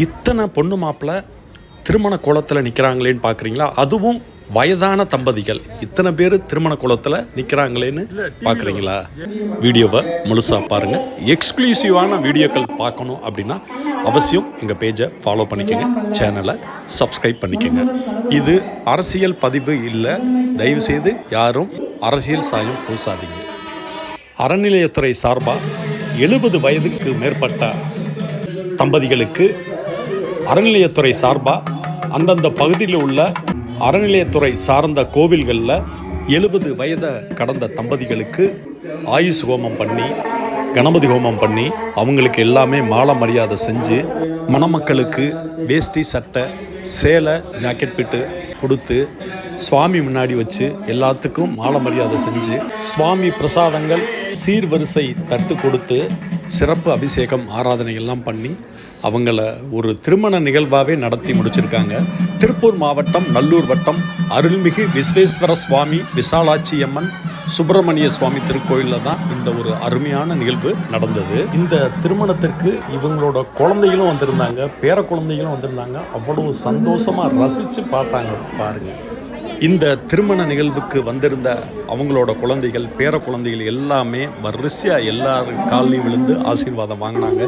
இத்தனை பொண்ணு மாப்பிள்ளை திருமண கோலத்தில் நிற்கிறாங்களேன்னு பார்க்குறீங்களா? அதுவும் வயதான தம்பதிகள் இத்தனை பேர் திருமண கோலத்தில் நிற்கிறாங்களேன்னு பார்க்குறீங்களா? வீடியோவை முழுசாக பாருங்கள். எக்ஸ்க்ளூசிவான வீடியோக்கள் பார்க்கணும் அப்படின்னா அவசியம் எங்கள் பேஜை ஃபாலோ பண்ணிக்கோங்க, சேனலை சப்ஸ்கிரைப் பண்ணிக்கோங்க. இது அரசியல் பதிவு இல்லை, தயவுசெய்து யாரும் அரசியல் சாயம் பூசாதீங்க. அறநிலையத்துறை சார்பாக 70 வயதுக்கு மேற்பட்ட தம்பதிகளுக்கு அறநிலையத்துறை சார்பாக அந்தந்த பகுதியில் உள்ள அறநிலையத்துறை சார்ந்த கோவில்களில் 70 வயதை கடந்த தம்பதிகளுக்கு ஆயுஷ் ஹோமம் பண்ணி, கணபதி ஹோமம் பண்ணி, அவங்களுக்கு எல்லாமே மாலை மரியாதை செஞ்சு, மணமக்களுக்கு வேஷ்டி சட்டை சேலை ஜாக்கெட் பிட்டு கொடுத்து சுவாமி முன்னாடி வச்சு எல்லாத்துக்கும் மாலை மரியாதை செஞ்சு, சுவாமி பிரசாதங்கள் சீர்வரிசை தட்டு கொடுத்து சிறப்பு அபிஷேகம் ஆராதனை எல்லாம் பண்ணி அவங்கள ஒரு திருமண நிகழ்வாகவே நடத்தி முடிச்சிருக்காங்க. திருப்பூர் மாவட்டம் நல்லூர் வட்டம் அருள்மிகு விஸ்வேஸ்வர சுவாமி விசாலாட்சி அம்மன் சுப்பிரமணிய சுவாமி திருக்கோயிலில் தான் இந்த ஒரு அருமையான நிகழ்வு நடந்தது. இந்த திருமணத்திற்கு இவங்களோட குழந்தைகளும் வந்திருந்தாங்க, பேர குழந்தைகளும் வந்திருந்தாங்க. அவ்வளவு சந்தோஷமாக ரசித்து பார்த்தாங்க. பாருங்கள், இந்த திருமண நிகழ்வுக்கு வந்திருந்த அவங்களோட குழந்தைகள், பேர குழந்தைகள் எல்லாமே வரிசையாக எல்லாரும் காலையும் விழுந்து ஆசீர்வாதம் வாங்கினாங்க.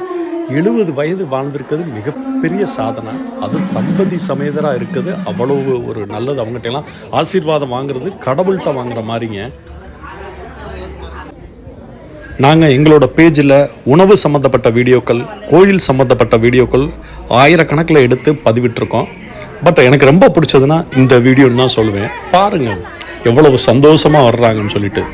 70 வயது வாழ்ந்திருக்கிறது மிகப்பெரிய சாதனை. அது தம்பதி சமேதராக இருக்குது, அவ்வளவு ஒரு நல்லது. அவங்ககிட்டலாம் ஆசீர்வாதம் வாங்குறது கடவுள்கிட்ட வாங்குற மாதிரிங்க. நாங்கள் எங்களோட பேஜில் உணவு சம்மந்தப்பட்ட வீடியோக்கள், கோயில் சம்மந்தப்பட்ட வீடியோக்கள் ஆயிரக்கணக்கில் எடுத்து பதிவிட்டிருக்கோம். பட் எனக்கு ரொம்ப பிடிச்சதுன்னா இந்த வீடியோன்னு தான் சொல்லுவேன். பாருங்கள் எவ்வளவு சந்தோஷமாக வர்றாங்கன்னு சொல்லிட்டு.